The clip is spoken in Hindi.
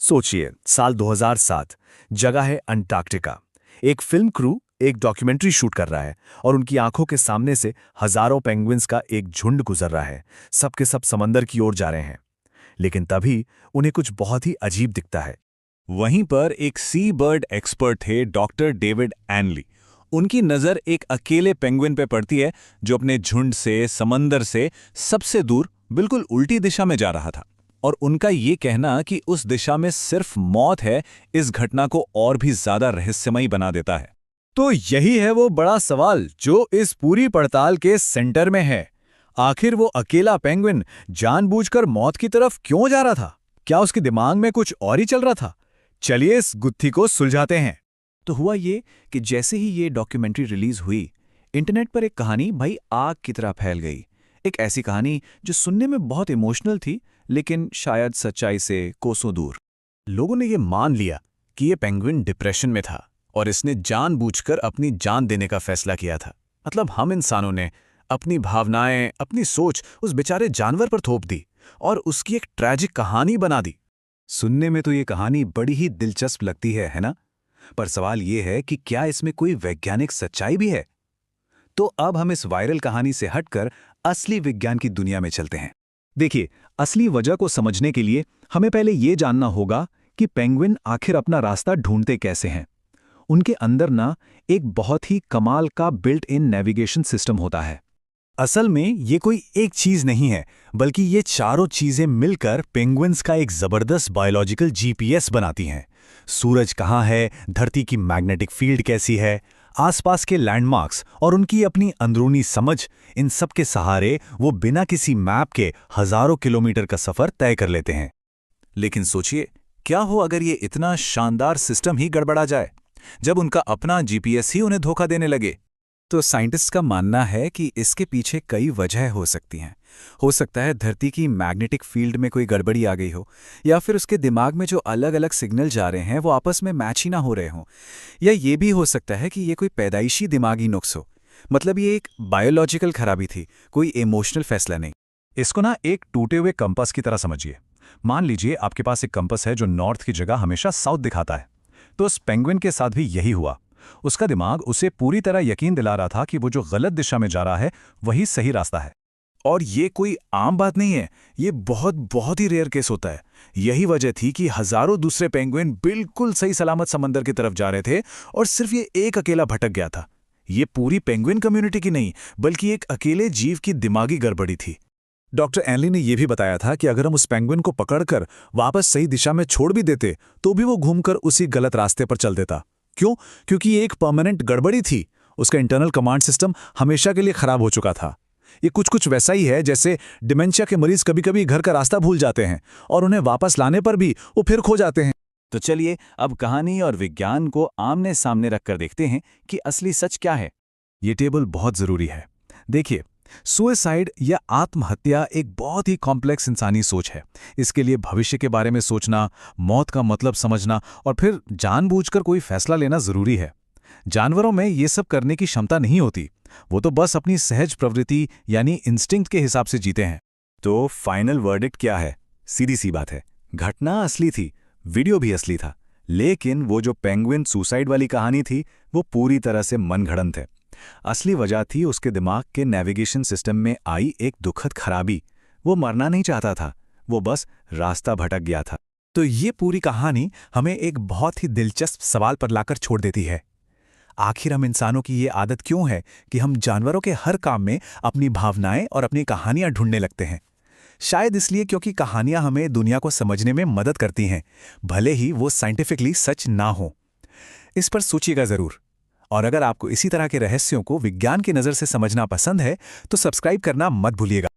सोचिए, साल 2007, जगह है अंटार्कटिका। एक फिल्म क्रू एक डॉक्यूमेंट्री शूट कर रहा है और उनकी आंखों के सामने से हजारों पेंगुइन्स का एक झुंड गुजर रहा है। सब के सब समंदर की ओर जा रहे हैं, लेकिन तभी उन्हें कुछ बहुत ही अजीब दिखता है। वहीं पर एक सी बर्ड एक्सपर्ट थे डॉक्टर डेविड एनली। उनकी नज़र एक अकेले पेंगुइन पे पड़ती है जो अपने झुंड से, समंदर से सबसे दूर, बिल्कुल उल्टी दिशा में जा रहा था। और उनका ये कहना कि उस दिशा में सिर्फ मौत है, इस घटना को और भी ज्यादा रहस्यमयी बना देता है। तो यही है वो बड़ा सवाल जो इस पूरी पड़ताल के सेंटर में है। आखिर वो अकेला पेंगुइन जानबूझकर मौत की तरफ क्यों जा रहा था? क्या उसके दिमाग में कुछ और ही चल रहा था? चलिए इस गुत्थी को सुलझाते हैं। तो हुआ ये कि जैसे ही ये डॉक्यूमेंट्री रिलीज हुई, इंटरनेट पर एक कहानी भाई आग की तरह फैल गई। एक ऐसी कहानी जो सुनने में बहुत इमोशनल थी, लेकिन शायद सच्चाई से कोसों दूर। लोगों ने ये मान लिया कि ये पेंगुइन डिप्रेशन में था और इसने जानबूझकर अपनी जान देने का फैसला किया था। मतलब हम इंसानों ने अपनी भावनाएं, अपनी सोच उस बेचारे जानवर पर थोप दी और उसकी एक ट्रैजिक कहानी बना दी। सुनने में तो ये कहानी बड़ी ही दिलचस्प लगती है ना? पर सवाल ये है कि क्या इसमें कोई वैज्ञानिक सच्चाई भी है? तो अब हम इस वायरल कहानी से हटकर असली विज्ञान की दुनिया में चलते हैं। देखिए, असली वजह को समझने के लिए हमें पहले ये जानना होगा कि पेंगुइन आखिर अपना रास्ता ढूंढते कैसे हैं। उनके अंदर ना एक बहुत ही कमाल का बिल्ट इन नेविगेशन सिस्टम होता है। असल में ये कोई एक चीज नहीं है, बल्कि ये चारों चीजें मिलकर पेंगुइन्स का एक जबरदस्त बायोलॉजिकल जीपीएस बनाती हैं। सूरज कहाँ है, धरती की मैग्नेटिक फील्ड कैसी है, आसपास के लैंडमार्क्स और उनकी अपनी अंदरूनी समझ, इन सब के सहारे वो बिना किसी मैप के हजारों किलोमीटर का सफर तय कर लेते हैं। लेकिन सोचिए, क्या हो अगर ये इतना शानदार सिस्टम ही गड़बड़ा जाए, जब उनका अपना जीपीएस ही उन्हें धोखा देने लगे? तो साइंटिस्ट का मानना है कि इसके पीछे कई वजह हो सकती हैं। हो सकता है धरती की मैग्नेटिक फील्ड में कोई गड़बड़ी आ गई हो, या फिर उसके दिमाग में जो अलग अलग सिग्नल जा रहे हैं वो आपस में मैच ही ना हो रहे हों, या ये भी हो सकता है कि ये कोई पैदाइशी दिमागी नुक्स हो। मतलब ये एक बायोलॉजिकल खराबी थी, कोई इमोशनल फैसला नहीं। इसको ना एक टूटे हुए कंपास की तरह समझिए। मान लीजिए आपके पास एक कंपास है जो नॉर्थ की जगह हमेशा साउथ दिखाता है। तो उस पेंगुइन के साथ भी यही हुआ। उसका दिमाग उसे पूरी तरह यकीन दिला रहा था कि वो जो गलत दिशा में जा रहा है वही सही रास्ता है। और ये कोई आम बात नहीं है, ये बहुत ही रेयर केस होता है। यही वजह थी कि हजारों दूसरे पेंगुइन बिल्कुल सही सलामत समंदर की तरफ जा रहे थे और सिर्फ ये एक अकेला भटक गया था। ये पूरी पेंगुइन कम्युनिटी की नहीं, बल्कि एक अकेले जीव की दिमागी गड़बड़ी थी। डॉक्टर एनली ने यह भी बताया था कि अगर हम उस पेंगुइन को पकड़कर वापस सही दिशा में छोड़ भी देते तो भी वो घूमकर उसी गलत रास्ते पर चल देता। क्यों? क्योंकि ये एक परमानेंट गड़बड़ी थी। उसका इंटरनल कमांड सिस्टम हमेशा के लिए खराब हो चुका था। ये कुछ वैसा ही है जैसे डिमेंशिया के मरीज कभी-कभी घर का रास्ता भूल जाते हैं और उन्हें वापस लाने पर भी वो फिर खो जाते हैं। तो चलिए अब कहानी और विज्ञान को आमने सामने रखकर देखते हैं कि असली सच क्या है। ये टेबल बहुत जरूरी है। देखिए, सुसाइड या आत्महत्या एक बहुत ही कॉम्प्लेक्स इंसानी सोच है। इसके लिए भविष्य के बारे में सोचना, मौत का मतलब समझना और फिर जानबूझकर कोई फैसला लेना जरूरी है। जानवरों में ये सब करने की क्षमता नहीं होती। वो तो बस अपनी सहज प्रवृत्ति यानी इंस्टिंक्ट के हिसाब से जीते हैं। तो फाइनल वर्डिक्ट क्या है? सीधी सी बात है, घटना असली थी, वीडियो भी असली था, लेकिन वो जो पेंगुइन सुसाइड वाली कहानी थी वो पूरी तरह से मनगढ़ंत है। असली वजह थी उसके दिमाग के नेविगेशन सिस्टम में आई एक दुखद खराबी। वो मरना नहीं चाहता था, वो बस रास्ता भटक गया था। तो ये पूरी कहानी हमें एक बहुत ही दिलचस्प सवाल पर लाकर छोड़ देती है। आखिर हम इंसानों की ये आदत क्यों है कि हम जानवरों के हर काम में अपनी भावनाएं और अपनी कहानियां ढूंढने लगते हैं? शायद इसलिए क्योंकि कहानियां हमें दुनिया को समझने में मदद करती हैं, भले ही वो साइंटिफिकली सच ना हो। इस पर सोचिएगा जरूर। और अगर आपको इसी तरह के रहस्यों को विज्ञान की नज़र से समझना पसंद है तो सब्सक्राइब करना मत भूलिएगा।